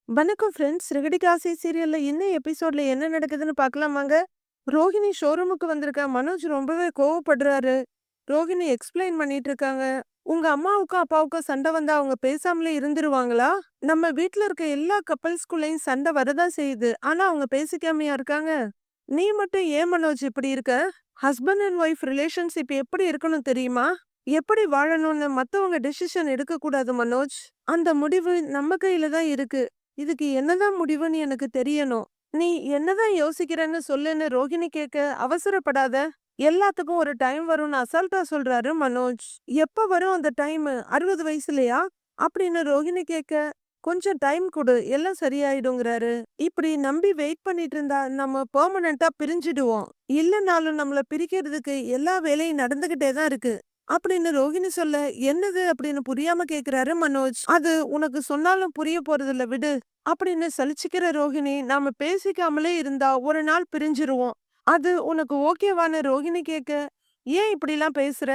வணக்கம் ஃப்ரெண்ட்ஸ். "சிறுகடிக்க சீரியல்ல இன்னும் எபிசோட்ல என்ன நடக்குதுன்னு பார்க்கலாம் வாங்க. ரோஹிணி ஷோரூமுக்கு வந்திருக்கா. மனோஜ் ரொம்பவே கோவப்படுறாரு. ரோஹிணி எக்ஸ்பிளைன் பண்ணிட்டு இருக்காங்க. உங்க அம்மாவுக்கும் அப்பாவுக்கும் சண்டை வந்தா அவங்க பேசாமலே இருந்துருவாங்களா? நம்ம வீட்ல இருக்க எல்லா கப்பல்ஸ்குள்ளயும் சண்டை வரதான் செய்யுது. ஆனா அவங்க பேசிக்காமையா இருக்காங்க? நீ மட்டும் ஏன் மனோஜ் இப்படி இருக்க? ஹஸ்பண்ட் அண்ட் ஒய்ஃப் ரிலேஷன்ஷிப் எப்படி இருக்கணும் தெரியுமா? எப்படி வாழணும்னு மத்தவங்க டிசிஷன் எடுக்கக்கூடாது மனோஜ். அந்த முடிவு நம்ம கையில தான் இருக்கு. இதுக்கு என்னதான் முடிவுன்னு எனக்கு தெரியணும். நீ என்னதான் யோசிக்கிறன்னு சொல்லுன்னு ரோகிணி கேட்க, அவசரப்படாத. எல்லாத்துக்கும் ஒரு டைம் வரும்னு அசால்ட்டா சொல்றாரு மனோஜ். எப்ப வரும் அந்த டைம்? 60 வயசுலயா? அப்படின்னு ரோகிணி கேட்க, கொஞ்சம் டைம் கொடு, எல்லாம் சரியாயிடுங்கிறாரு. இப்படி நம்பி வெயிட் பண்ணிட்டு இருந்தா நம்ம பெர்மனண்டா பிரிஞ்சிடுவோம். இல்லனாலும் நம்மள பிரிக்கிறதுக்கு எல்லா வேலையும் நடந்துகிட்டே தான் இருக்கு. அப்படின்னு ரோகிணி சொல்ல, என்னது அப்படின்னு புரியாம கேக்குறாரு மனோஜ். அது உனக்கு சொன்னாலும் புரிய போறதில்ல, விடு. அப்படின்னு சலிச்சுக்கிற ரோகிணி, நாம பேசிக்காமலே இருந்தா ஒரு நாள் பிரிஞ்சிருவோம். அது உனக்கு ஓகேவான்னு ரோகிணி கேட்க, ஏன் இப்படிலாம் பேசுற?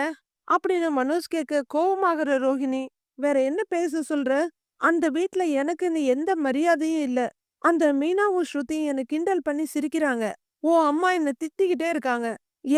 அப்படின்னு மனோஜ் கேட்க கோவமாகற ரோகிணி, வேற என்ன பேச சொல்ற? அந்த வீட்ல எனக்குன்னு எந்த மரியாதையும் இல்ல. அந்த மீனாவும் ஸ்ருதியும் என்ன கிண்டல் பண்ணி சிரிக்கிறாங்க. உன் அம்மா என்ன திட்டிக்கிட்டே இருக்காங்க.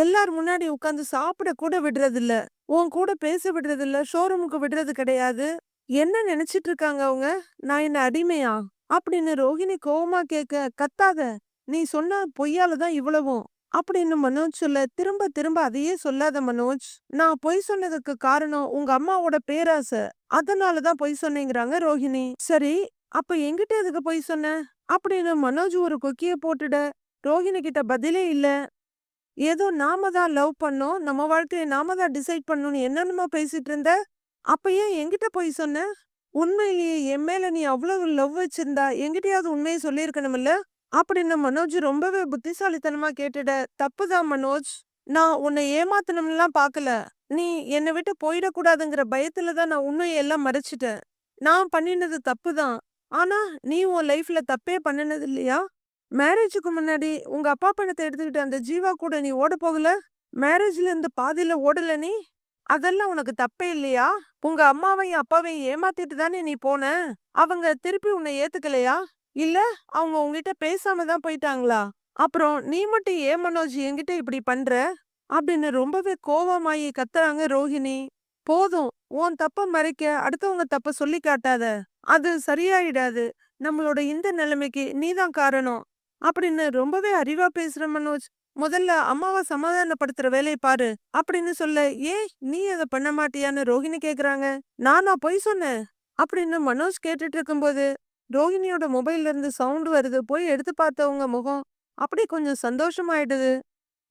எல்லார் முன்னாடி உட்கார்ந்து சாப்பிட கூட விடுறதில்ல. உன் கூட பேச விடுறதில்ல. ஷோரூமுக்கு விடுறது கிடையாது. என்ன நினைச்சிட்டு இருக்காங்க அவங்க? நான் என்ன அடிமையா? அப்படின்னு ரோகிணி கோவமா கேட்க, கத்தாத. நீ சொன்ன பொய்யால தான் இவ்வளவும். அப்படின்னு மனோஜ் சொல்ல, திரும்ப திரும்ப அதையே சொல்லாத மனோஜ். நான் பொய் சொன்னதுக்கு காரணம் உங்க அம்மாவோட பேராசை. அதனால தான் பொய் சொன்னேங்கிறாங்க ரோஹிணி. சரி, அப்ப என்கிட்ட எதுக்கு பொய் சொன்ன? அப்படின்னு மனோஜ் ஒரு கொக்கிய போட்டுட, ரோஹிணி கிட்ட பதிலே இல்ல. ஏதோ நாம தான் லவ் பண்ணோம், நம்ம வாழ்க்கைய நாம தான் டிசைட் பண்ணணும்னு என்னென்னமோ பேசிட்டு இருந்த. அப்ப ஏன் என்கிட்ட போய் சொன்ன? உண்மையிலேயே என் மேல நீ அவ்வளவு லவ் வச்சிருந்தா என்கிட்டயாவது உண்மையை சொல்லியிருக்கணும்ல? அப்படின்னு மனோஜ் ரொம்பவே புத்திசாலித்தனமா கேட்டுட, தப்புதான் மனோஜ். நான் உன்னை ஏமாத்தணும்லாம் பார்க்கல. நீ என்னை விட்டு போயிடக்கூடாதுங்கிற பயத்துல தான் நான் உண்மையை எல்லாம் மறைச்சிட்டேன். நான் பண்ணினது தப்பு தான். ஆனா நீ உன் லைஃப்ல தப்பே பண்ணினது இல்லையா? மேரேஜுக்கு முன்னாடி உங்க அப்பா பணத்தை எடுத்துக்கிட்டு அந்த ஜீவா கூட நீ ஓட போகல? மேரேஜ்ல இருந்து பாதியில ஓடல நீ? அதெல்லாம் உனக்கு தப்பே இல்லையா? உங்க அம்மாவையும் அப்பாவையும் ஏமாத்திட்டு தானே நீ போன? அவங்க திருப்பி உன்னை ஏத்துக்கலையா? இல்ல அவங்க உன்கிட்ட பேசாம தான் போயிட்டாங்களா? அப்புறம் நீ மட்டும் ஏன் மனோஜ் என்கிட்ட இப்படி பண்ற? அப்படின்னு ரொம்பவே கோவமாயி கத்துறாங்க ரோஹிணி. போதும், உன் தப்ப மறைக்க அடுத்தவங்க தப்ப சொல்லி காட்டாத. அது சரியாயிடாது. நம்மளோட இந்த நிலைமைக்கு நீதான் காரணம். அப்படின்னு ரொம்பவே அறிவா பேசுற மனோஜ். முதல்ல அம்மாவை சமாதானப்படுத்துற வேலையை பாரு அப்படின்னு சொல்ல, ஏன் நீ அதை பண்ண மாட்டியான்னு ரோஹிணி கேக்குறாங்க. நானா பொய் சொன்னேன்? அப்படின்னு மனோஜ் கேட்டுட்டு இருக்கும்போது ரோஹிணியோட மொபைல்ல இருந்து சவுண்ட் வருது. போய் எடுத்து பார்த்தவங்க முகம் அப்படியே கொஞ்சம் சந்தோஷமாயிடுது.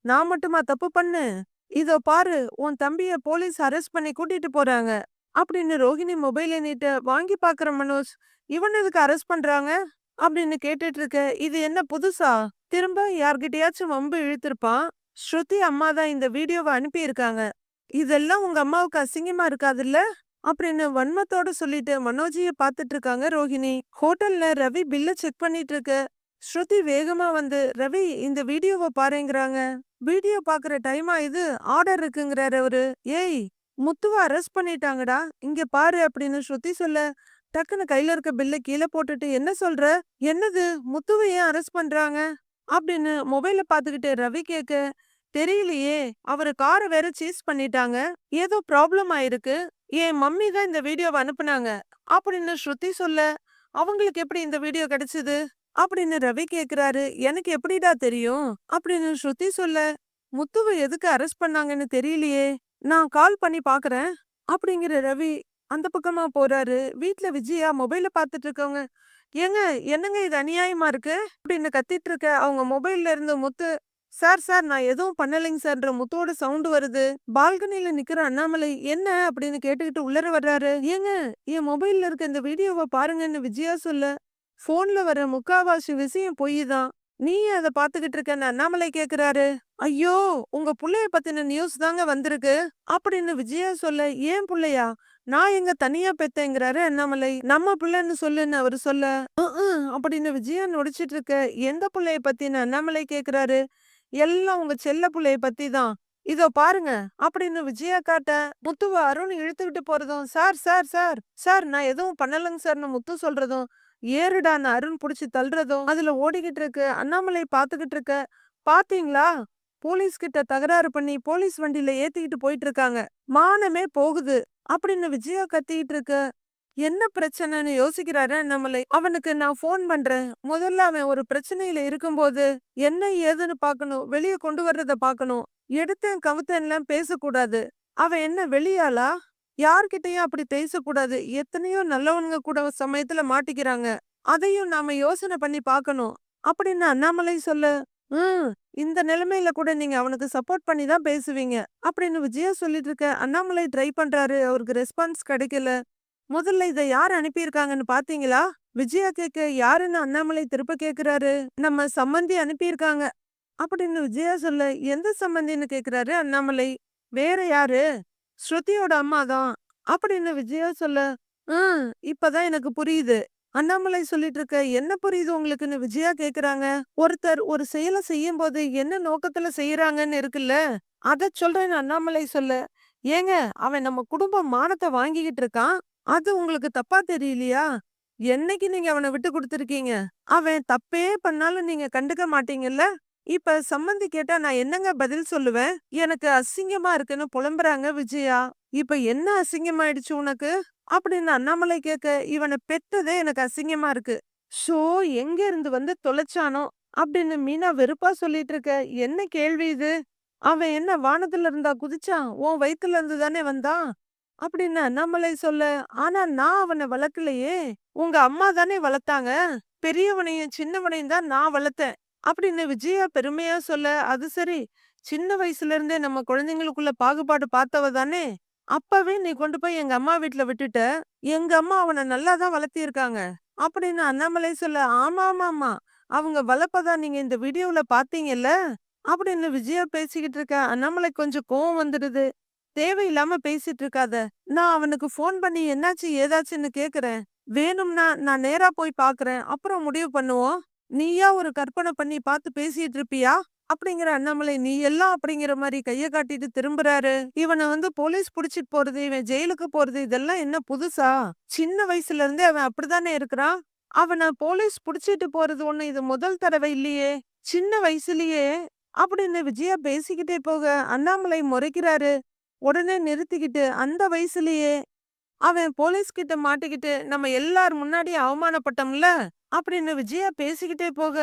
நான் மட்டுமா தப்பு பண்ணேன்? இதோ பாரு, உன் தம்பிய போலீஸ் அரெஸ்ட் பண்ணி கூட்டிட்டு போறாங்க. அப்படின்னு ரோஹிணி மொபைலை நீட்ட வாங்கி பாக்குற மனோஜ், இவன் எதுக்கு அரெஸ்ட் பண்றாங்க? அப்படின்னு கேட்டுட்டு இருக்க, இது என்ன புதுசா? திரும்ப யார்கிட்டயாச்சும் வம்பு இழுத்திருப்பான். ஸ்ருதி அம்மா தான் இந்த வீடியோவை அனுப்பியிருக்காங்க. இதெல்லாம் உங்க அம்மாவுக்கு அசிங்கமா இருக்காதுல்ல? அப்படின்னு வன்மத்தோட சொல்லிட்டு மனோஜிய பாத்துட்டு இருக்காங்க ரோஹிணி. ஹோட்டல்ல ரவி பில்ல செக் பண்ணிட்டு இருக்க, ஸ்ருதி வேகமா வந்து, ரவி இந்த வீடியோவை பாருங்கறாங்க. வீடியோ பாக்குற டைமா இது? ஆர்டர் இருக்குங்கிறாரு அவரு. ஏய், முத்துவ அரெஸ்ட் பண்ணிட்டாங்கடா, இங்க பாரு அப்படின்னு ஸ்ருதி சொல்ல, டக்குன்னு கையில இருக்க பில்ல கீழே போட்டுட்டு, என்ன சொல்ற? என்னது, முத்துவை ஏன் அரெஸ்ட் பண்றாங்க? அப்படின்னு மொபைல பாத்துக்கிட்டு ரவி கேட்க, தெரியலையே, அவரு காரை வேற சீஸ் பண்ணிட்டாங்க. ஏதோ ப்ராப்ளம் ஆயிருக்கு. என் மம்மி தான் இந்த வீடியோவை அனுப்புனாங்க அப்படின்னு ஸ்ருதி சொல்ல, அவங்களுக்கு எப்படி இந்த வீடியோ கிடைச்சது? அப்படின்னு ரவி கேக்குறாரு. எனக்கு எப்படிடா தெரியும்? அப்படின்னு ஸ்ருதி சொல்ல, முத்துவை எதுக்கு அரெஸ்ட் பண்ணாங்கன்னு தெரியலையே, நான் கால் பண்ணி பாக்குறேன் அப்படிங்கிற ரவி அந்த பக்கமா போறாரு. வீட்ல விஜயா மொபைல பாத்துட்டு இருக்கவங்க, ஏங்க என்னங்க இது அநியாயமா இருக்கு அப்படின்னு கத்திட்டு இருக்க, அவங்க மொபைல்ல இருந்து முத்து, சார் சார் நான் எதுவும் பண்ணலைங்க சார்ன்ற முத்தோட சவுண்ட் வருது. பால்கனில நிக்கிற அண்ணாமலை என்ன அப்படின்னு கேட்டுக்கிட்டு உள்ளர வர்றாரு. ஏங்க என் மொபைல்ல இருக்க இந்த வீடியோவை பாருங்கன்னு விஜயா சொல்ல, போன்ல வர முக்காவாசி விஷயம் பொய் தான். நீ அதை பாத்துக்கிட்டு இருக்கன்னு அண்ணாமலை கேக்குறாரு. ஐயோ, உங்க புள்ளைய பத்தின நியூஸ் தாங்க வந்திருக்கு அப்படின்னு விஜயா சொல்ல, ஏன் புள்ளையா? நான் எங்க தனியா பெத்தேங்கிறாரு அண்ணாமலை. நம்ம புள்ளைன்னு சொல்லுன்னு அவரு சொல்ல, அப்படின்னு விஜயா நொடிச்சிட்டு இருக்க, எந்த புள்ளைய பத்தின்னு அண்ணாமலை கேக்குறாரு. எல்லாம் உங்க செல்ல புள்ளைய பத்தி தான். இதோ பாருங்க அப்படின்னு விஜயா காட்ட, முத்துவ அருண் இழுத்துக்கிட்டு போறதும், சார் சார் சார் சார் நான் எதுவும் பண்ணலங்க சார்னு முத்து சொல்றதும், ஏறுடான்னு அருண் புடிச்சு தள்ளுறதும் அதுல ஓடிக்கிட்டு இருக்கு. அண்ணாமலை பாத்துக்கிட்டு இருக்க. பாத்தீங்களா? போலீஸ் கிட்ட தகராறு பண்ணி போலீஸ் வண்டியில ஏத்திக்கிட்டு போயிட்டு இருக்காங்க. மானமே போகுது அப்படின்னு விஜயா கத்திக்கிட்டு இருக்க. என்ன பிரச்சனைன்னு யோசிக்கிறாரு அண்ணாமலை. அவனுக்கு நான் ஃபோன் பண்றேன். முதல்ல அவன் ஒரு பிரச்சனையில இருக்கும்போது என்ன ஏதுன்னு பார்க்கணும். வெளிய கொண்டு வர்றத பார்க்கணும். எடுத்தேன் கவுத்தேன்லாம் பேசக்கூடாது. அவன் என்ன வெளியாளா? யார்கிட்டயும் அப்படி பேசக்கூடாது. எத்தனையோ நல்லவனுங்க கூட சமயத்துல மாட்டிக்கிறாங்க. அதையும் நாம யோசனை பண்ணி பார்க்கணும் அப்படின்னு அண்ணாமலை சொல்ல, ம் இந்த நிலைமையில கூட நீங்க அவனுக்கு சப்போர்ட் பண்ணி தான் பேசுவீங்க அப்படின்னு விஜயா சொல்லிட்டு இருக்க. அண்ணாமலை ட்ரை பண்றாரு. அவருக்கு ரெஸ்பான்ஸ் கிடைக்கல. முதல்ல இத யார் அனுப்பியிருக்காங்கன்னு பாத்தீங்களா? விஜயா கேக்க யாருன்னு அண்ணாமலை திருப்ப கேக்குறாரு. நம்ம சம்மந்தி அனுப்பியிருக்காங்க அப்படின்னு விஜயா சொல்ல, எந்த சம்மந்தின்னு கேக்குறாரு அண்ணாமலை. வேற யாரு? ஸ்ருதியோட அம்மா தான் அப்படின்னு விஜயா சொல்ல, ம் இப்பதான் எனக்கு புரியுது. அண்ணாமலை சொல்லிட்டு இருக்க. என்ன புரியுது உங்களுக்குன்னு விஜயா கேக்குறாங்க. ஒருத்தர் ஒரு செயலை செய்யும் போது என்ன நோக்கத்துல செய்யறாங்கன்னு இருக்குல்ல, அத சொல்றேன்னு அண்ணாமலை சொல்ல, ஏங்க அவன் நம்ம குடும்ப மானத்தை வாங்கிக்கிட்டு இருக்கான். அது உங்களுக்கு தப்பா தெரியலையா? என்னைக்கு நீங்க அவன விட்டு குடுத்துருக்கீங்க? அவன் தப்பே பண்ணாலும் நீங்க கண்டுக்க மாட்டீங்கல்ல? இப்ப சம்மந்தி கேட்டா நான் என்னங்க பதில் சொல்லுவேன்? எனக்கு அசிங்கமா இருக்குன்னு புலம்புறாங்க விஜயா. இப்ப என்ன அசிங்கமாயிடுச்சு உனக்கு? அப்படின்னு அண்ணாமலை கேட்க, இவனை பெத்ததே எனக்கு அசிங்கமா இருக்கு. ஷோ எங்க இருந்து வந்து தொலைச்சானோ அப்படின்னு மீனா வெறுப்பா சொல்லிட்டு இருக்க. என்ன கேள்வி இது? அவன் என்ன வானத்துல இருந்தா குதிச்சான்? உன் வயித்துல இருந்து தானே வந்தான் அப்படின்னு அண்ணாமலை சொல்ல, ஆனா நான் அவனை வளர்க்கலையே. உங்க அம்மா தானே வளர்த்தாங்க. பெரியவனையும் சின்னவனையும் தான் நான் வளர்த்தேன் அப்படின்னு விஜயா பெருமையா சொல்ல, அது சரி, சின்ன வயசுல இருந்தே நம்ம குழந்தைங்களுக்குள்ள பாகுபாடு பார்த்தவ தானே. அப்பவே நீ கொண்டு போய் எங்க அம்மா வீட்ல விட்டுட்ட. எங்க அம்மா அவனை நல்லா தான் வளர்த்திருக்காங்க அப்படின்னு அண்ணாமலை சொல்ல, ஆமா ஆமா ஆமா, அவங்க வளர்ப்பதான் நீங்க இந்த வீடியோல பாத்தீங்கல்ல அப்படின்னு விஜயா பேசிக்கிட்டு இருக்க. அண்ணாமலை கொஞ்சம் கோவம் வந்துடுது. தேவையில்லாம பேசிட்டு இருக்காத. நான் அவனுக்கு ஃபோன் பண்ணி என்னாச்சு ஏதாச்சுன்னு கேக்குறேன். வேணும்னா நான் நேரா போய் பாக்குறேன். அப்புறம் முடிவு பண்ணுவோம். நீயா ஒரு கற்பனை பண்ணி பார்த்து பேசிட்டு இருப்பியா? அப்படிங்கிற அண்ணாமலை. நீ எல்லாம் அப்படிங்கிற மாதிரி கைய காட்டிட்டு திரும்புறாரு. இவனை வந்து போலீஸ் புடிச்சிட்டு போறது, இவன் ஜெயிலுக்கு போறது இதெல்லாம் என்ன புதுசா? சின்ன வயசுல இருந்தே அவன் அப்படித்தானே இருக்கிறான். அவனை போலீஸ் புடிச்சிட்டு போறது ஒண்ணு இது முதல் தடவை இல்லையே. சின்ன வயசுலயே அப்படின்னு விஜயா பேசிக்கிட்டே போக அண்ணாமலை முறைக்கிறாரு. உடனே நிறுத்திக்கிட்டு, அந்த வயசுலயே அவன் போலீஸ் கிட்ட மாட்டிக்கிட்டு நம்ம எல்லார் முன்னாடியும் அவமானப்பட்டோம்ல அப்படின்னு விஜயா பேசிக்கிட்டே போக,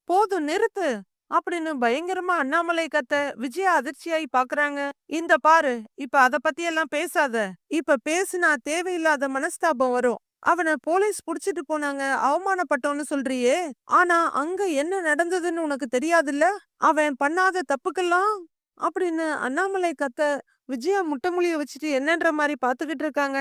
போதும் நிறுத்து அப்படின்னு பயங்கரமா அண்ணாமலை கத்த. விஜயா அதிர்ச்சியாயி பாக்குறாங்க. இந்த பாரு, இப்ப அத பத்தி எல்லாம் பேசாத. இப்ப பேசுனா தேவையில்லாத மனஸ்தாபம் வரும். அவனை போலீஸ் புடிச்சிட்டு போனாங்க, அவமானப்பட்டோன்னு சொல்றியே. ஆனா அங்க என்ன நடந்ததுன்னு உனக்கு தெரியாதுல்ல? அவன் பண்ணாத தப்புக்கெல்லாம் அப்படின்னு அண்ணாமலை கத்த. விஜயா முட்டமொழிய வச்சுட்டு என்னன்ற மாதிரி பாத்துக்கிட்டு இருக்காங்க.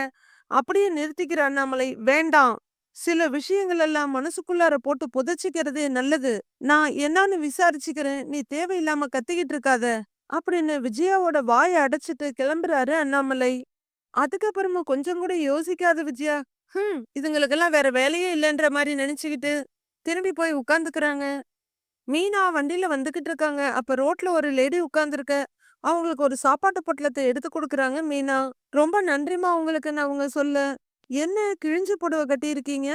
அப்படியே நிறுத்திக்கிற அண்ணாமலை, வேண்டாம். சில விஷயங்கள் எல்லாம் மனசுக்குள்ளார போட்டு புதைச்சிக்கிறது நல்லது. நான் என்னன்னு விசாரிச்சுக்கிறேன். நீ தேவையில்லாம கத்திக்கிட்டு இருக்காத அப்படின்னு விஜயாவோட வாயை அடைச்சிட்டு கிளம்புறாரு அண்ணாமலை. அதுக்கப்புறமா கொஞ்சம் கூட யோசிக்காத விஜயா, இதுங்களுக்கெல்லாம் வேற வேலையே இல்லைன்ற மாதிரி நினைச்சுக்கிட்டு திரும்பி போய் உட்கார்ந்துக்கிறாங்க. மீனா வண்டியில வந்துகிட்டு இருக்காங்க. அப்ப ரோட்ல ஒரு லேடி உட்கார்ந்துருக்க. அவங்களுக்கு ஒரு சாப்பாட்டு பொட்டலத்தை எடுத்து கொடுக்குறாங்க மீனா. ரொம்ப நன்றிமா உங்களுக்குன்னு அவங்க சொல்ல, என்ன கிழிஞ்சு புடவை கட்டியிருக்கீங்க?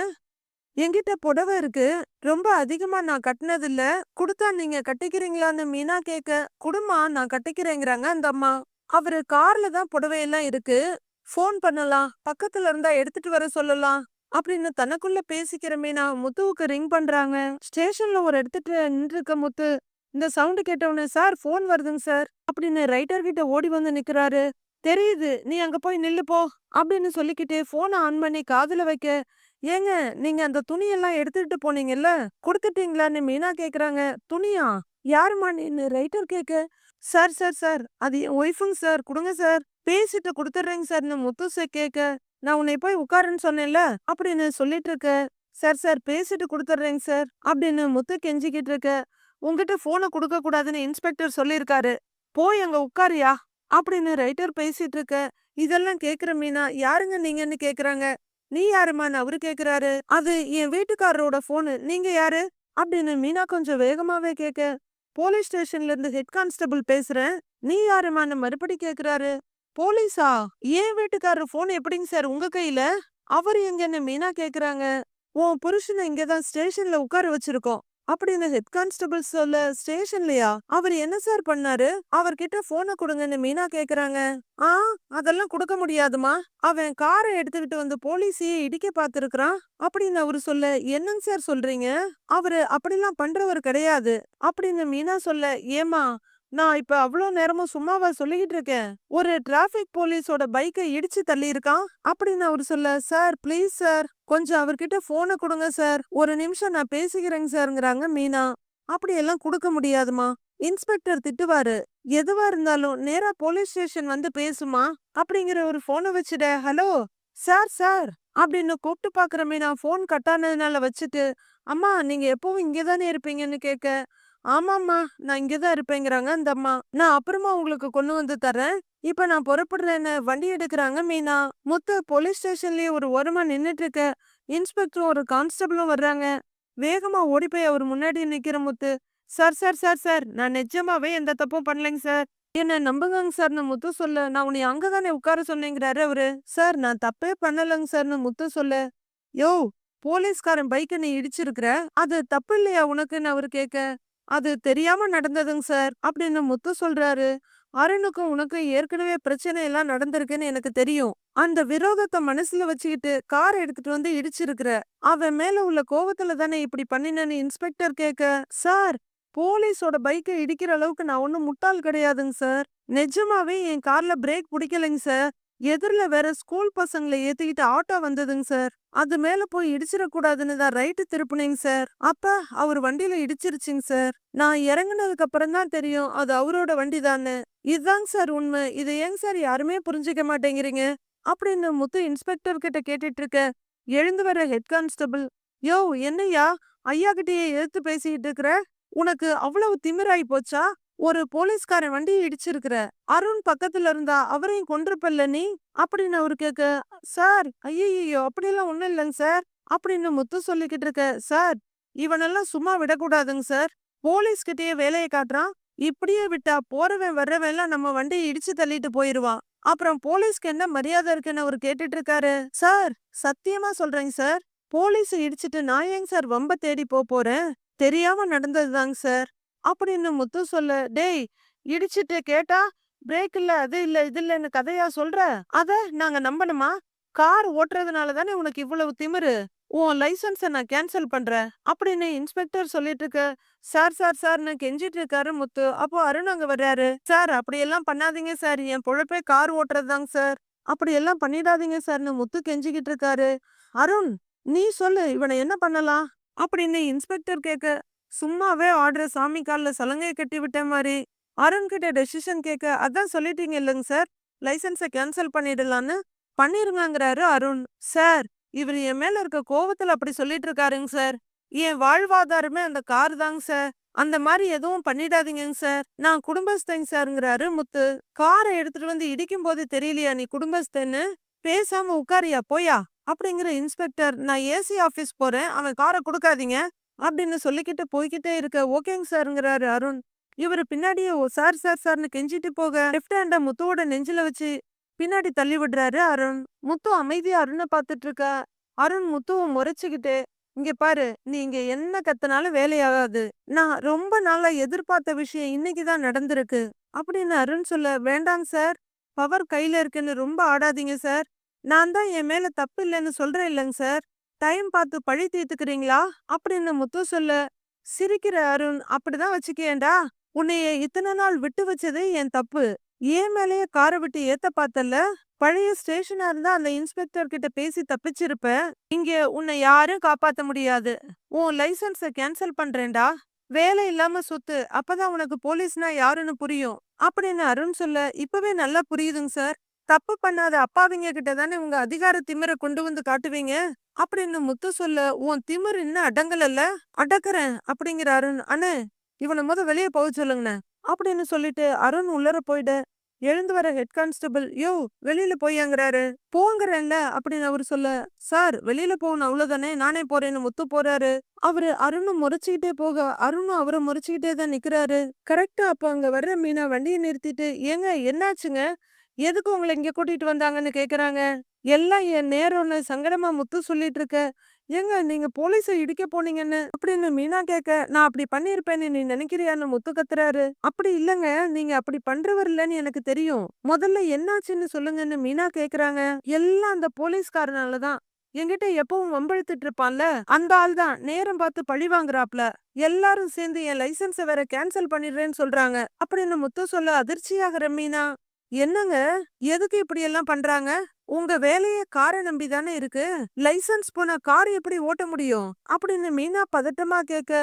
என்கிட்ட புடவை இருக்கு. ரொம்ப அதிகமா நான் கட்டினது இல்ல. குடுத்தா நீங்க கட்டிக்கிறீங்களான்னு மீனா கேட்க, குடுமா நான் கட்டிக்கிறேங்கிறாங்க அந்த அம்மா. அவரு கார்ல தான் புடவையெல்லாம் இருக்கு. ஃபோன் பண்ணலாம். பக்கத்துல இருந்தா எடுத்துட்டு வர சொல்லலாம் அப்படின்னு தனக்குள்ள பேசிக்கிற மீனா முத்துவுக்கு ரிங் பண்றாங்க. ஸ்டேஷன்ல ஒரு எடுத்துட்டு நின்றுக்க முத்து. இந்த சவுண்ட் கேட்டவுடனே, சார் ஃபோன் வருதுங்க சார் அப்படின்னு ரைட்டர் கிட்ட ஓடி வந்து நிக்கிறாரு. தெரியுது, நீ அங்க போய் நில்லு போ அப்படின்னு சொல்லிக்கிட்டே போனை ஆன் பண்ணி காதுல வைக்க, ஏங்க நீங்க அந்த துணியெல்லாம் எடுத்துட்டு போனீங்கல்ல, கொடுத்துட்டீங்களான்னு மீனா கேக்குறாங்க. துணியா? யாருமா நீன்னு ரைட்டர் கேக்க, சார் சார் சார் அது என் ஒய்ஃபுங்க சார், கொடுங்க சார், பேசிட்டு கொடுத்துட்றேங்க சார்னு முத்து கேக்க, நான் உன்னை போய் உட்காருன்னு சொன்னேன்ல அப்படின்னு சொல்லிட்டு இருக்க. சார் சார் பேசிட்டு கொடுத்துட்றேங்க சார் அப்படின்னு முத்து கெஞ்சிக்கிட்டு இருக்க. உங்ககிட்ட போனை கொடுக்க கூடாதுன்னு இன்ஸ்பெக்டர் சொல்லியிருக்காரு, போய் அங்க உட்காரியா அப்படின்னு ரைட்டர் பேசிட்டு இருக்க. இதெல்லாம் கேக்குற மீனா, யாருங்க நீங்கன்னு கேக்குறாங்க. நீ யாருமான்னு அவரு கேக்குறாரு. அது என் வீட்டுக்காரரோட போனு, நீங்க யாரு அப்படின்னு மீனா கொஞ்சம் வேகமாவே கேக்க. போலீஸ் ஸ்டேஷன்ல இருந்து ஹெட் கான்ஸ்டபிள் பேசுறேன். நீ யாருமான்னு மறுபடி கேக்குறாரு. போலீஸா? ஏன் வீட்டுக்காரர் போன் எப்படிங்க சார் உங்க கையில? அவரு எங்கன்னு மீனா கேக்குறாங்க. உன் புருஷனை இங்கதான் ஸ்டேஷன்ல உட்கார வச்சிருக்கோம் அப்படின்னு ஹெட் கான்ஸ்டபிள் சொல்ல, ஸ்டேஷன்லயா? அவர் என்ன சார் பண்ணாரு? அவர்கிட்ட போனை கொடுங்கன்னு மீனா கேக்குறாங்க. ஆ, அதெல்லாம் கொடுக்க முடியாதுமா. அவன் காரை எடுத்துக்கிட்டு வந்து போலீஸையே இடிக்க பாத்துருக்கான் அப்படின்னு அவரு சொல்ல, என்னங்க சார் சொல்றீங்க? அவரு அப்படிலாம் பண்றவர் கிடையாது அப்படின்னு மீனா சொல்ல, ஏமா நான் இப்ப அவ்வளோ நேரமும் சும்மாவா சொல்லிக்கிட்டு இருக்கேன்? ஒரு டிராபிக் போலீஸோட பைக்கை இடிச்சு தள்ளி இருக்கான் அப்படின்னு அவரு சொல்ல, சார் ப்ளீஸ் சார், கொஞ்சம் அவர்கிட்ட போனை கொடுங்க சார், ஒரு நிமிஷம் நான் பேசிக்கிறேங்க சார்ங்கிறாங்க மீனா. அப்படியெல்லாம் கொடுக்க முடியாதுமா, இன்ஸ்பெக்டர் திட்டுவாரு. எதுவா இருந்தாலும் நேரா போலீஸ் ஸ்டேஷன் வந்து பேசுமா அப்படிங்கிற ஒரு போனை வச்சுட. ஹலோ சார் சார் அப்படின்னு கூப்பிட்டு பாக்குற மீனா போன் கட்டானதுனால வச்சுட்டு, அம்மா நீங்க எப்பவும் இங்கதானே இருப்பீங்கன்னு கேட்க, ஆமாம்மா நான் இங்கதான் இருப்பேங்கிறாங்க அந்த அம்மா. நான் அப்புறமா உங்களுக்கு கொண்டு வந்து தரேன், இப்ப நான் புறப்படுறேன்னு வண்டி எடுக்கிறாங்க மீனா. முத்து போலீஸ் ஸ்டேஷன்லயே ஒரு ஓரமா நின்னுட்டு இருக்க. இன்ஸ்பெக்டரும் ஒரு கான்ஸ்டபிளும் வர்றாங்க. வேகமா ஓடி போய் அவர் முன்னாடி நிக்கிற முத்து, சார் சார் சார் சார், நான் நிஜமாவே எந்த தப்பும் பண்ணலைங்க சார், என்ன நம்புங்கங்க சார்னு முத்து சொல்ல, நான் உன்னை அங்கதானே உட்கார சொன்னேங்கிறாரு அவரு. சார் நான் தப்பே பண்ணலங்க சார்னு முத்து சொல்ல, யோ போலீஸ்காரன் பைக்க நீ இடிச்சிருக்கிற, அது தப்பு இல்லையா உனக்குன்னு அவரு கேட்க, அது தெரியாம நடந்ததுங்க சார் அப்படின்னு முத்து சொல்றாரு. அருணுக்கும் உனக்கும் ஏற்கனவே பிரச்சனை எல்லாம் நடந்திருக்குன்னு எனக்கு தெரியும். அந்த விரோதத்தை மனசுல வச்சுக்கிட்டு கார் எடுத்துட்டு வந்து இடிச்சிருக்கிற, அவன் மேல உள்ள கோவத்துல தானே இப்படி பண்ணினேன்னு இன்ஸ்பெக்டர் கேட்க, சார் போலீஸோட பைக்கை இடிக்கிற அளவுக்கு நான் ஒன்னும் முட்டாள் கிடையாதுங்க சார். நிஜமாவே என் கார்ல பிரேக் பிடிக்கலைங்க சார். எதிரில வேற ஸ்கூல் பசங்களை ஏத்திக்கிட்டு ஆட்டோ வந்ததுங்க சார். அது மேல போய் இடிச்சிடக்கூடாதுன்னு தான் ரைட்டு திருப்புனேங்க சார். அப்ப அவர் வண்டியில இடிச்சிருச்சுங்க சார். நான் இறங்குனதுக்கு அப்புறம் தான் தெரியும் அது அவரோட வண்டி தான்னு. இதுதாங்க சார் உண்மை. இதை ஏங்க சார் யாருமே புரிஞ்சுக்க மாட்டேங்கிறீங்க அப்படின்னு முத்து இன்ஸ்பெக்டர் கிட்ட கேட்டுட்டு இருக்க. எழுந்து வர ஹெட் கான்ஸ்டபிள், யோ என்னய்யா ஐயா கிட்டயே எதிர்த்து பேசிட்டு இருக்கிற? உனக்கு அவ்வளவு திமிராயி போச்சா? ஒரு போலீஸ்காரன் வண்டியை இடிச்சிருக்கிற, அருண் பக்கத்துல இருந்தா அவரையும் கொன்றுப்பல்ல நீ அப்படின்னு அவரு கேட்க, சார் ஐயோ அப்படியெல்லாம் ஒண்ணும் இல்லைங்க சார் அப்படின்னு முத்து சொல்லிக்கிட்டு இருக்க. சார் இவனெல்லாம் சும்மா விடக்கூடாதுங்க சார், போலீஸ் கிட்டயே வேலையை காட்டுறான். இப்படியே விட்டா போறவன் வர்றவன் எல்லாம் நம்ம வண்டியை இடிச்சு தள்ளிட்டு போயிருவான். அப்புறம் போலீஸ்க்கு என்ன மரியாதை இருக்குன்னு அவரு கேட்டுட்டு இருக்காரு. சார் சத்தியமா சொல்றேங்க சார், போலீஸ் இடிச்சிட்டு நான் ஏங்க சார் வம்ப தேடி போறேன்? தெரியாம நடந்ததுதாங்க சார் அப்படின்னு முத்து சொல்ல, டேய் இடிச்சிட்டு கேட்டா பிரேக் இல்ல அது இல்ல இது இல்லன்னு கதையா சொல்ற? அத நாங்க நம்பணுமா? கார் ஓட்டுறதுனால தானே உனக்கு இவ்வளவு திமிரு. உன் லைசன்ஸ நான் கேன்சல் பண்றேன் அப்படின்னு இன்ஸ்பெக்டர் சொல்லிட்டு இருக்க. சார் சார் சார்னு கெஞ்சிட்டு இருக்காரு முத்து. அப்போ அருண் அங்க வர்றாரு. சார் அப்படியெல்லாம் பண்ணாதீங்க சார், என் பொழப்பே கார் ஓட்டுறதுதாங்க சார், அப்படியெல்லாம் பண்ணிடாதீங்க சார்னு முத்து கெஞ்சிக்கிட்டு இருக்காரு. அருண் நீ சொல்லு இவனை என்ன பண்ணலாம் அப்படின்னு இன்ஸ்பெக்டர் கேட்க, சும்மாவே ஆடுற சாமி கால்ல சலங்கைய கட்டி விட்ட மாதிரி. அருண் கிட்ட டெசிஷன் கேட்க, அதான் சொல்லிட்டீங்க இல்லைங்க சார், லைசன்ஸை கேன்சல் பண்ணிடலான்னு. பண்ணிருங்கிறாரு அருண். சார் இவர் என் மேல இருக்க கோவத்துல அப்படி சொல்லிட்டு இருக்காருங்க சார். என் வாழ்வாதாரமே அந்த கார் தாங்க சார், அந்த மாதிரி எதுவும் பண்ணிடாதீங்கங்க சார், நான் குடும்பஸ்தங்க சார்ங்கிறாரு முத்து. காரை எடுத்துட்டு வந்து இடிக்கும் போது தெரியலையா நீ குடும்பஸ்தன்னு? பேசாம உட்காரியா போயா அப்படிங்கிற இன்ஸ்பெக்டர், நான் ஏசி ஆபீஸ் போறேன், அவன் காரை கொடுக்காதீங்க அப்படின்னு சொல்லிக்கிட்டு போய்கிட்டே இருக்க. ஓகேங்க சார்ங்கிறாரு அருண். இவரு பின்னாடியே ஓ சார் சார் சார்னு கெஞ்சிட்டு போக, லெஃப்ட் ஹேண்ட முத்துவோட நெஞ்சில வச்சு பின்னாடி தள்ளி விடுறாரு அருண். முத்து அமைதியா அருணை பார்த்துட்டு இருக்கா. அருண் முத்துவை முறைச்சுக்கிட்டு, இங்க பாரு நீ இங்க என்ன கத்துனாலும் வேலையாகாது, நான் ரொம்ப நாளா எதிர்பார்த்த விஷயம் இன்னைக்குதான் நடந்திருக்கு அப்படின்னு அருண் சொல்ல, வேண்டாங்க சார், பவர் கையில இருக்குன்னு ரொம்ப ஆடாதீங்க சார், நான் தான் என் மேல தப்பு இல்லைன்னு சொல்றேன் இல்லைங்க சார், டைம் பார்த்து பழி தீர்த்துக்கிறீங்களா அப்படின்னு முத்து சொல்ல, சிரிக்கிற அருண், அப்படிதான் வச்சுக்கேன்டா, உன்னைய இத்தனை நாள் விட்டு வச்சது என் தப்பு, ஏன் மேலேயே காரை விட்டு ஏத்த பார்த்தல்ல, பழைய ஸ்டேஷனா இருந்தா அந்த இன்ஸ்பெக்டர் கிட்ட பேசி தப்பிச்சிருப்ப, இங்க உன்னை யாரும் காப்பாத்த முடியாது, உன் லைசன்ஸ கேன்சல் பண்றேன்டா, வேலை இல்லாம சுத்து, அப்பதான் உனக்கு போலீஸ்னா யாருன்னு புரியும் அப்படின்னு அருண் சொல்ல, இப்பவே நல்லா புரியுதுங்க சார், தப்பு பண்ணாத அப்பாவிங்க கிட்ட தானே உங்க அதிகார திமிரை கொண்டு வந்து காட்டுவீங்க அப்படின்னு முத்து சொல்ல, உன் திமிர் இன்னும் அடங்கலல்ல? அடக்குறேன் அப்படிங்கிற அருண். அண்ணே இவனை வெளியே போக சொல்லுங்கண்ணே அப்படின்னு சொல்லிட்டு அருண் உள்ளர போயிட. எழுந்து வர ஹெட் கான்ஸ்டபிள், யோ வெளியில போயாங்கிறாரு. போங்கிறேன்ல அப்படின்னு அவரு சொல்ல, சார் வெளியில போகணும் அவ்வளவுதானே, நானே போறேன்னு முத்து போறாரு. அவரு அருணும் முறைச்சுக்கிட்டே போக அருணும் அவரை முறைச்சுக்கிட்டே தான் நிக்கிறாரு. கரெக்டா அப்ப அங்க வர்ற மீனா வண்டியை நிறுத்திட்டு, ஏங்க என்னாச்சுங்க, எதுக்கு உங்களை இங்க கூட்டிட்டு வந்தாங்கன்னு கேக்குறாங்க. எல்லாம் என் நேரம்னு சங்கடமா முத்து சொல்லிட்டு இருக்க. ஏங்க நீங்க போலீஸ இடிக்க போனீங்கன்னு அப்படின்னு மீனா கேட்க, நான் அப்படி பண்ணியிருப்பேன்னு நீ நினைக்கிறியான்னு முத்து கத்துறாரு. அப்படி இல்லங்க, நீங்க அப்படி பண்றவர் இல்லன்னு எனக்கு தெரியும். முதல்ல என்னாச்சுன்னு சொல்லுங்கன்னு மீனா கேக்குறாங்க. எல்லாம் அந்த போலீஸ்காரனால தான். என்கிட்ட எப்பவும் வம்பிழுத்துட்டு இருப்பான்ல, அந்த ஆள் தான் நேரம் பார்த்து பழி வாங்குறாப்ல. எல்லாரும் சேர்ந்து என் லைசென்ஸ வேற கேன்சல் பண்ணிடுறேன்னு சொல்றாங்க அப்படின்னு முத்து சொல்ல அதிர்ச்சியாகிற மீனா, என்னங்க எதுக்கு இப்படி எல்லாம் பண்றாங்க? உங்க வேலையே கார நம்பி தானே இருக்கு. லைசென்ஸ் போனா கார் எப்படி ஓட்ட முடியும் அப்படின்னு மீனா பதட்டமா கேட்க,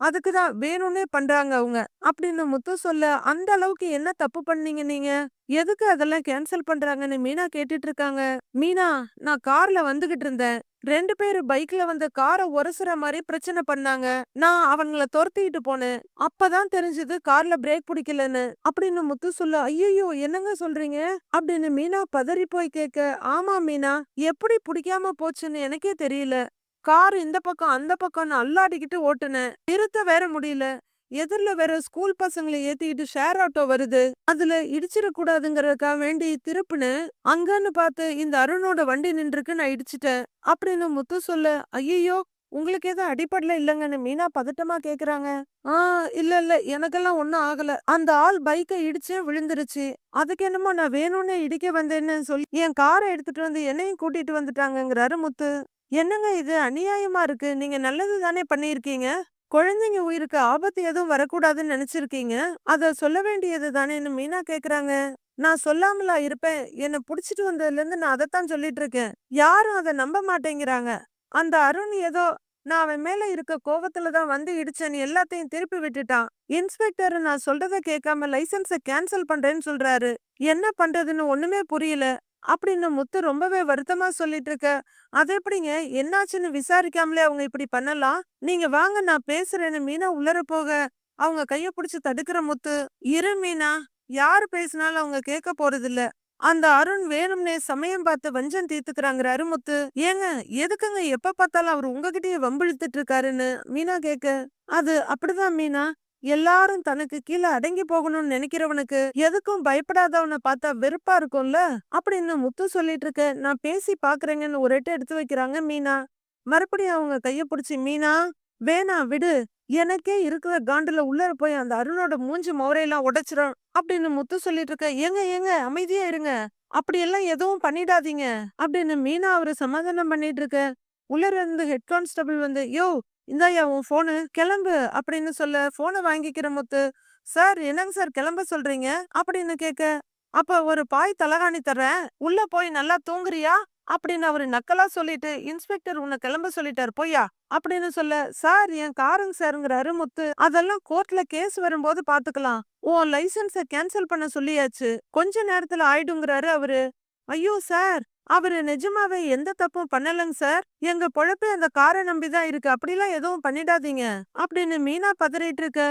அதுக்குதான் வேணும்னே பண்றாங்க அவங்க அப்படின்னு முத்து சொல்ல, அந்த அளவுக்கு என்ன தப்பு பண்ணீங்க நீங்க? எதுக்கு அதெல்லாம் கேன்சல் பண்றாங்கன்னு மீனா கேட்டுட்டு இருக்காங்க. மீனா, நான் கார்ல வந்துகிட்டு இருந்தேன். 2 பேரு பைக்ல வந்து காரை உரசுற மாதிரி பிரச்சனை பண்ணாங்க. நான் அவங்கள துரத்திட்டு போனேன். அப்பதான் தெரிஞ்சது கார்ல பிரேக் பிடிக்கலன்னு அப்படின்னு முத்து சொல்ல, ஐயோ என்னங்க சொல்றீங்க அப்படின்னு மீனா பதறி போய் கேட்க, ஆமா மீனா, எப்படி பிடிக்காம போச்சுன்னு எனக்கே தெரியல. கார் இந்த பக்கம் அந்த பக்கம்னு அல்லாடிக்கிட்டு ஓட்டுனேன். நிறுத்த வேற முடியல. எதிர்ல வேற ஸ்கூல் பசங்களை ஏத்திக்கிட்டு ஷேர் ஆட்டோ வருது. அதுல இடிச்சிடக் கூடாதுங்கறதுக்காக வேண்டி திருப்புனேன். அங்கன்னு பார்த்து இந்த அருணோட வண்டி நின்றுக்கு, நான் இடிச்சிட்டேன் அப்படின்னு முத்து சொல்ல, ஐயோ உங்களுக்கு எதுவும் அடிபடல இல்லங்கன்னு மீனா பதட்டமா கேக்குறாங்க. ஆ, இல்ல எனக்கெல்லாம் ஒண்ணும் ஆகல. அந்த ஆள் பைக்க இடிச்சு விழுந்துருச்சு. அதுக்கு என்னமோ நான் வேணும்னே இடிக்க வந்தேன்னு சொல்லி என் காரை எடுத்துட்டு வந்து என்னையும் கூட்டிட்டு வந்துட்டாங்கங்கிறாரு முத்து. என்னங்க இது அநியாயமா இருக்கு. நீங்க நல்லது தானே பண்ணியிருக்கீங்க. குழந்தைங்க உயிருக்கு ஆபத்து எதுவும் வரக்கூடாதுன்னு நினைச்சிருக்கீங்க. அத சொல்ல வேண்டியது தானேன்னு மீனா கேக்குறாங்க. நான் சொல்லாமலா இருப்பேன். என்ன புடிச்சிட்டு வந்ததுல இருந்து நான் அதத்தான் சொல்லிட்டு இருக்கேன். யாரும் அத நம்ப மாட்டேங்கிறாங்க. அந்த அருண் ஏதோ நான் அவன் மேல இருக்க கோவத்துல தான் வந்து இடிச்சேன்னு எல்லாத்தையும் திருப்பி விட்டுட்டான். இன்ஸ்பெக்டர் நான் சொல்றத கேட்காம லைசென்ஸ கேன்சல் பண்றேன்னு சொல்றாரு. என்ன பண்றதுன்னு ஒண்ணுமே புரியல அப்படின்னு முத்து ரொம்பவே வருத்தமா சொல்லிட்டு இருக்க. அது எப்படிங்க, என்னாச்சுன்னு விசாரிக்காமலே அவங்க இப்படி பண்ணலாம்? நீங்க வாங்க நான் பேசுறேன்னு மீனா உள்ளர போக, அவங்க கைய புடிச்சு தடுக்கிற முத்து, இரு மீனா, யாரு பேசினாலும் அவங்க கேட்க போறதில்ல. அந்த அருண் வேணும்னே சமயம் பார்த்து வஞ்சம் தீர்த்துக்கிறாங்கிறாரு முத்து. ஏங்க எதுக்குங்க எப்ப பார்த்தாலும் அவர் உங்ககிட்டயே வம்பிழுத்துட்டு இருக்காருன்னு மீனா கேட்க, அது அப்படிதான் மீனா. எல்லாரும் தனக்கு கீழ அடங்கி போகணும்னு நினைக்கிறவனுக்கு எதுக்கும் பயப்படாதவனை பார்த்தா வெறுப்பா இருக்கும்ல அப்படின்னு முத்து சொல்லிட்டு இருக்க. நான் பேசி பாக்குறேங்கன்னு ஒரு எட்டு எடுத்து வைக்கிறாங்க மீனா. மறுபடியும் அவங்க கைய பிடிச்சி, மீனா வேணாம் விடு, எனக்கே இருக்கிற காண்டுல உள்ளர போய் அந்த அருணோட மூஞ்சி மோரையெல்லாம் உடைச்சிரும் அப்படின்னு முத்து சொல்லிட்டு இருக்க. ஏங்க அமைதியா இருங்க, அப்படியெல்லாம் எதுவும் பண்ணிடாதீங்க அப்படின்னு மீனா அவரு சமாதானம் பண்ணிட்டு இருக்க. உள்ளர இருந்து ஹெட் கான்ஸ்டபிள் வந்து, யோ இந்தாயா உன் போனு, கிளம்பு அப்படின்னு சொல்ல போனை வாங்கிக்கிற முத்து. சார் என்னங்க சார் கிளம்ப சொல்றீங்க அப்படின்னு கேட்க, அப்ப ஒரு பாய் தலகாணி தர்றேன், உள்ள போய் நல்லா தூங்குறியா அப்படின்னு அவரு நக்கலா சொல்லிட்டு, இன்ஸ்பெக்டர் உன்னை கிளம்ப சொல்லிட்டாரு போயா அப்படின்னு சொல்ல, சார் என் காருங்க சாருங்கிறாரு முத்து. அதெல்லாம் கோர்ட்ல கேஸ் வரும்போது பாத்துக்கலாம். உன் லைசென்ஸ கேன்சல் பண்ண சொல்லியாச்சு, கொஞ்ச நேரத்துல ஆயிடுங்கிறாரு அவரு. ஐயோ சார், அவரு நிஜமாவே எந்த தப்பும் பண்ணலங்க சார். எங்க பொழப்பே அந்த காரை நம்பிதான் இருக்கு. அப்படிலாம் எதுவும் பண்ணிடாதீங்க அப்படின்னு மீனா பதறிட்டு இருக்க.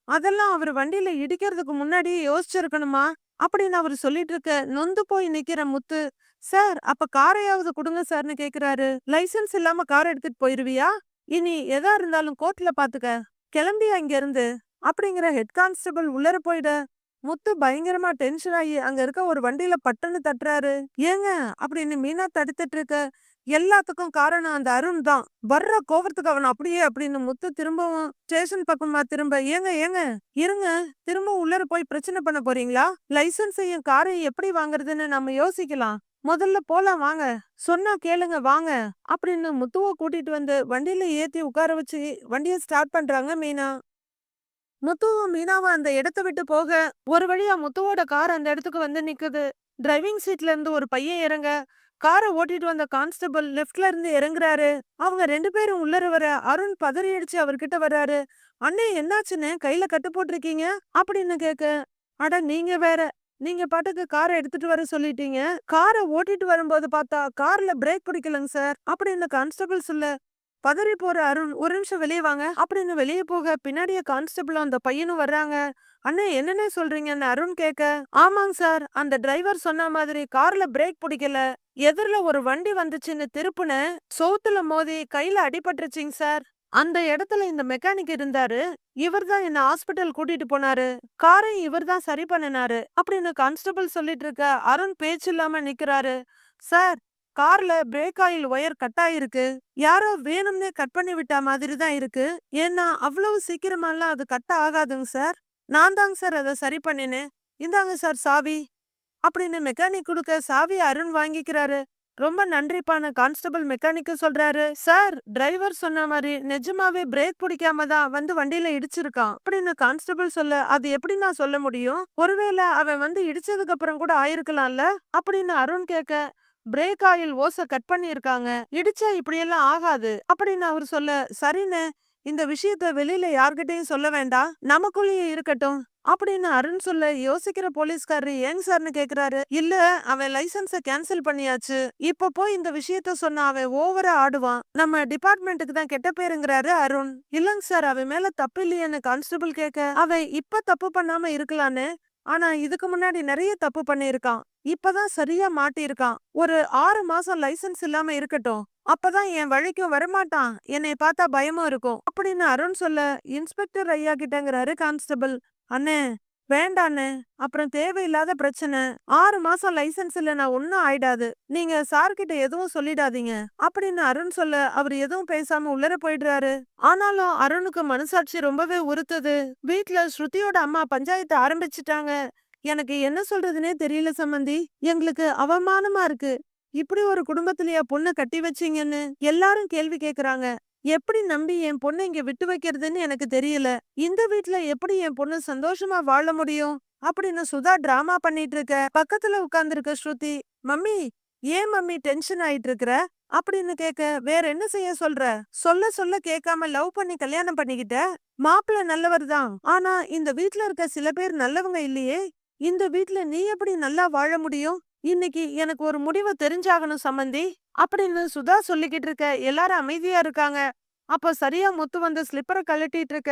அதெல்லாம் அவர் வண்டியில இடிக்கிறதுக்கு முன்னாடியே யோசிச்சிருக்கணுமா அப்படின்னு அவரு சொல்லிட்டு இருக்க. நொந்து போய் நிக்கிற முத்து, சார் அப்ப காரையாவது கொடுங்க சார்னு கேக்குறாரு. லைசென்ஸ் இல்லாம கார் எடுத்துட்டு போயிருவியா? இனி எதா இருந்தாலும் கோர்ட்ல பாத்துக்க, கிளம்பியா இங்க இருந்து அப்படிங்கிற ஹெட் கான்ஸ்டபிள் உள்ளர போயிட. முத்து பயங்கரமா டென்ஷன் ஆகி அங்க இருக்க ஒரு வண்டியில பட்டுன்னு தட்டுறாரு. ஏங்க அப்படின்னு மீனா தடுத்துட்டு இருக்க. எல்லாத்துக்கும் காரணம் அந்த அருண் தான். வர்ற கோவத்துக்கு அவன் அப்படியே அப்படின்னு முத்து திரும்பவும் ஸ்டேஷன் பக்கமா திரும்ப, ஏங்க இருங்க, திரும்ப உள்ளர போய் பிரச்சனை பண்ண போறீங்களா? லைசன்ஸையும் காரையும் எப்படி வாங்குறதுன்னு நம்ம யோசிக்கலாம். முதல்ல போலாம் வாங்க, சொன்னா கேளுங்க வாங்க அப்படின்னு முத்துவ கூட்டிட்டு வந்து வண்டியில ஏத்தி உட்கார வச்சு வண்டியை ஸ்டார்ட் பண்றாங்க மீனா. முத்துவும் மீனாவும் அந்த இடத்த விட்டு போக, ஒரு வழியா முத்துவோட கார் அந்த இடத்துக்கு வந்து நிக்குது. டிரைவிங் சீட்ல இருந்து ஒரு பையன் இறங்க, காரை ஓட்டிட்டு வந்த கான்ஸ்டபிள் லெஃப்ட்ல இருந்து இறங்குறாரு. அவங்க 2 பேரும் உள்ளர வர அருண் பதறி அடிச்சு அவர்கிட்ட வர்றாரு. அண்ணே என்னாச்சுன்னு கையில கட்டு போட்டிருக்கீங்க அப்படின்னு கேட்க, அட நீங்க வேற, நீங்க பாட்டுக்கு காரை எடுத்துட்டு வர சொல்லிட்டீங்க. காரை ஓட்டிட்டு வரும்போது பார்த்தா கார்ல பிரேக் பிடிக்கலங்க சார் அப்படின்னு கான்ஸ்டபிள் சொல்ல, பதறி போற அருண், ஒரு நிமிஷம் வெளியே வாங்க அப்படின்னு வெளியே போக, பின்னாடியே கான்ஸ்டபிளும் அந்த பையனும் வர்றாங்க. அண்ணே என்னன்னே சொல்றீங்கன்னு அருண் கேட்க, ஆமாங்க சார், அந்த டிரைவர் சொன்ன மாதிரி கார்ல பிரேக் பிடிக்கல, எதிர்ல ஒரு வண்டி வந்துச்சுன்னு திருப்புன, சோத்துல மோதி கையில அடிபட்டுருச்சுங்க சார். அந்த இடத்துல இந்த மெக்கானிக் இருந்தாரு. இவர்தான் என்ன ஹாஸ்பிட்டல் கூட்டிட்டு போனாரு. காரை இவர்தான் சரி பண்ணினாரு அப்படின்னு கான்ஸ்டபிள் சொல்லிட்டு இருக்க. அருண் பேச்சு இல்லாம நிக்கிறாரு. சார் கார்ல பிரேக் ஆயில் ஒயர் கட் ஆயிருக்கு. யாரோ வேணும்னே கட் பண்ணி விட்டா மாதிரி தான் இருக்கு. ஏன்னா அவ்வளவு சீக்கிரமாலாம் அது கட் ஆகாதுங்க சார். நான் தாங்க சார் அத சரி பண்ணினேன். இந்தாங்க சார் சாவி. அப்படின்னு மெக்கானிக் குடுக்க சாவிய அருண் வாங்கிக்கிறாரு. ரொம்ப நன்றிப்பான்னு கான்ஸ்டபிள் மெக்கானிக்கு சொல்றாரு. சார் டிரைவர் சொன்ன மாதிரி நிஜமாவே பிரேக் பிடிக்காம தான் வந்து வண்டியில இடிச்சிருக்கான் அப்படின்னு கான்ஸ்டபிள் சொல்ல, அது எப்படி நான் சொல்ல முடியும்? ஒருவேளை அவன் வந்து இடிச்சதுக்கு அப்புறம் கூட ஆயிருக்கலாம்ல அப்படின்னு அருண் கேட்க, பிரேக் ஆயில் ஓச கட் பண்ணியிருக்காங்க. இடிச்சா இப்படியெல்லாம் ஆகாது அப்படின்னு அவர் சொல்ல, சரின்னு இந்த விஷயத்த வெளியில யார்கிட்டயும் சொல்ல வேண்டாம், நமக்குள்ளேயே இருக்கட்டும் அப்படின்னு அருண் சொல்ல, யோசிக்கிற போலீஸ்காரரு ஏங்க சார்னு கேக்குறாரு. இல்ல, அவன் லைசன்ஸ கேன்சல் பண்ணியாச்சு. இப்ப போய் இந்த விஷயத்த சொன்னா அவன் ஓவரா ஆடுவான். நம்ம டிபார்ட்மெண்ட்டுக்கு தான் கெட்ட பேருங்கிறாரு அருண். இல்லங்க சார், அவன் மேல தப்பு இல்லையேன்னு கான்ஸ்டபிள் கேட்க, அவன் இப்ப தப்பு பண்ணாம இருக்கலான்னு, ஆனா இதுக்கு முன்னாடி நிறைய தப்பு பண்ணியிருக்கான். இப்பதான் சரியா மாட்டியிருக்கான். ஒரு 6 மாசம் லைசென்ஸ் இல்லாம இருக்கட்டும். அப்பதான் என் வழிக்கும் வரமாட்டான். என்னை பார்த்தா பயமும் இருக்கும் அப்படின்னு அருண் சொல்ல, இன்ஸ்பெக்டர் ஐயா கிட்டங்கிறாரு கான்ஸ்டபிள். அண்ணே வேண்டாண்ணே, அப்புறம் தேவையில்லாத பிரச்சனை. 6 மாசம் லைசென்ஸ் இல்லைன்னா ஒன்னும் ஆயிடாது. நீங்க சார் கிட்ட எதுவும் சொல்லிடாதீங்க அப்படின்னு அருண் சொல்ல, அவர் எதுவும் பேசாம உள்ளர போயிடுறாரு. ஆனாலும் அருணுக்கு மனசாட்சி ரொம்பவே உறுத்துது. வீட்ல ஸ்ருதியோட அம்மா பஞ்சாயத்து ஆரம்பிச்சிட்டாங்க. எனக்கு என்ன சொல்றதுனே தெரியல சம்மந்தி. எங்களுக்கு அவமானமா இருக்கு. இப்படி ஒரு குடும்பத்திலயா பொண்ணு கட்டி வச்சீங்கன்னு எல்லாரும் கேள்வி கேக்குறாங்க. எப்படி நம்பி என் பொண்ணை இங்க விட்டு வைக்கிறதுன்னு எனக்கு தெரியல. இந்த வீட்ல எப்படி என் பொண்ணு சந்தோஷமா வாழ முடியும் அப்படின்னு சுதா டிராமா பண்ணிட்டு இருக்க. பக்கத்துல உட்கார்ந்துருக்க ஸ்ருதி, மம்மி ஏன் மம்மி டென்ஷன் ஆயிட்டு இருக்கிற அப்படின்னு கேட்க, வேற என்ன செய்ய சொல்ற? சொல்ல சொல்ல கேட்காம லவ் பண்ணி கல்யாணம் பண்ணிக்கிட்ட. மாப்பிள்ள நல்லவர் தான், ஆனா இந்த வீட்ல இருக்க சில பேர் நல்லவங்க இல்லையே. இந்த வீட்ல நீ எப்படி நல்லா வாழ முடியும்? இன்னைக்கு எனக்கு ஒரு முடிவு தெரிஞ்சாகணும் சம்மந்தி அப்படின்னு சுதா சொல்லிக்கிட்டு இருக்க. எல்லாரும் அமைதியா இருக்காங்க. அப்ப சரியா முத்து வந்து ஸ்லிப்பரை கழட்டிட்டு இருக்க.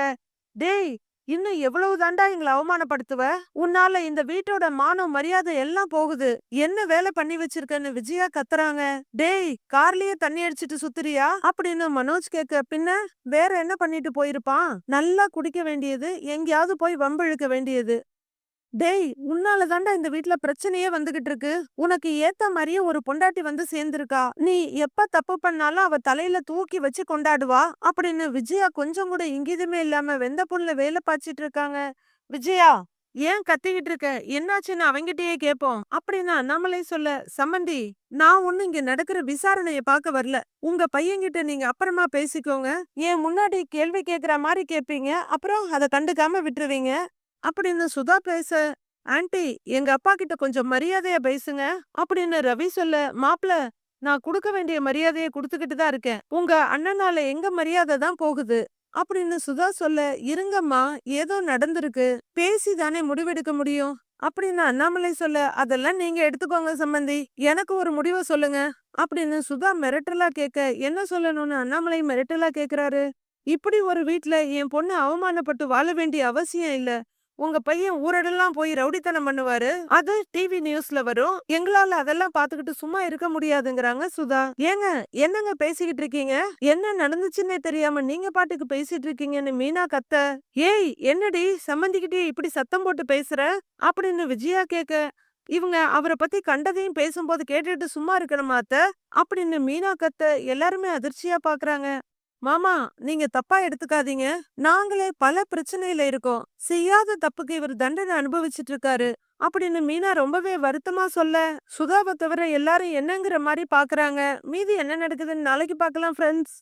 டேய், இன்னும் எவ்வளவு தாண்டா எங்களை அவமானப்படுத்துவ? உன்னால இந்த வீட்டோட மானம் மரியாதை எல்லாம் போகுது. என்ன வேலை பண்ணி வச்சிருக்கன்னு விஜயா கத்துறாங்க. டேய், கார்லயே தண்ணி அடிச்சிட்டு சுத்துறியா அப்படின்னு மனோஜ் கேட்க, பின்ன வேற என்ன பண்ணிட்டு போயிருப்பான்? நல்லா குடிக்க வேண்டியது, எங்கேயாவது போய் வம்பிழுக்க வேண்டியது. டேய், உன்னால தாண்டா இந்த வீட்ல பிரச்சனையே வந்துகிட்டு இருக்கு. உனக்கு ஏத்த மாதிரியே ஒரு பொண்டாட்டி வந்து சேர்ந்திருக்கா. நீ எப்ப தப்பு பண்ணாலும் அவ தலையில தூக்கி வச்சு கொண்டாடுவா அப்படின்னு விஜயா கொஞ்சம் கூட இங்கிதமே இல்லாம வெந்த புண்ணுல வேலை பாய்ச்சிட்டு இருக்காங்க. விஜயா, ஏன் கத்திக்கிட்டு இருக்க? என்னாச்சுன்னு அவங்கிட்டயே கேப்போம் அப்படின்னு அண்ணாமலை சொல்ல, சம்மந்தி நான் ஒண்ணு இங்க நடக்கிற விசாரணைய பார்க்க வரல. உங்க பையன்கிட்ட நீங்க அப்புறமா பேசிக்கோங்க. ஏன் முன்னாடி கேள்வி கேக்குற மாதிரி கேப்பீங்க, அப்புறம் அதை கண்டுக்காம விட்டுருவீங்க அப்படின்னு சுதா பேச, ஆன்ட்டி எங்க அப்பா கிட்ட கொஞ்சம் மரியாதையா பேசுங்க அப்படின்னு ரவி சொல்ல, மாப்ள நான் கொடுக்க வேண்டிய மரியாதையை கொடுத்துக்கிட்டு தான் இருக்கேன். உங்க அண்ணனால எங்க மரியாதை தான் போகுது அப்படின்னு சுதா சொல்ல, இருங்கம்மா ஏதோ நடந்திருக்கு, பேசி தானே முடிவெடுக்க முடியும் அப்படின்னு அண்ணாமலை சொல்ல, அதெல்லாம் நீங்க எடுத்துக்கோங்க சம்பந்தி, எனக்கு ஒரு முடிவை சொல்லுங்க அப்படின்னு சுதா மிரட்டலா கேட்க, என்ன சொல்லணும்னு அண்ணாமலை மிரட்டலா கேக்குறாரு. இப்படி ஒரு வீட்ல என் பொண்ணு அவமானப்பட்டு வாழ வேண்டிய அவசியம் இல்ல. உங்க பையன் ஊரடெல்லாம் போய் ரவுடித்தனம் பண்ணுவாரு, அது டிவி நியூஸ்ல வரும். எங்களால அதெல்லாம் பாத்துக்கிட்டு சும்மா இருக்க முடியாதுங்கிறாங்க சுதா. ஏங்க என்னங்க பேசிக்கிட்டு இருக்கீங்க? என்ன நடந்துச்சுன்னே தெரியாம நீங்க பாட்டுக்கு பேசிட்டு இருக்கீங்கன்னு மீனா கத்த, ஏய் என்னடி சம்மந்திக்கிட்டே இப்படி சத்தம் போட்டு பேசுற அப்படின்னு விஜயா கேக்க, இவங்க அவரை பத்தி கண்டதையும் பேசும்போது கேட்டுட்டு சும்மா இருக்கணுமா அத்த அப்படின்னு மீனா கத்த. எல்லாருமே அதிர்ச்சியா பாக்குறாங்க. மாமா, நீங்க தப்பா எடுத்துக்காதீங்க. நாங்களே பல பிரச்சனையில இருக்கோம். செய்யாத தப்புக்கு இவர் தண்டனை அனுபவிச்சிட்டு இருக்காரு அப்படின்னு மீனா ரொம்பவே வருத்தமா சொல்ல, சுதாவை தவிர எல்லாரும் என்னங்கிற மாதிரி பாக்குறாங்க. மீதி என்ன நடக்குதுன்னு நாளைக்கு பார்க்கலாம் ஃப்ரெண்ட்ஸ்.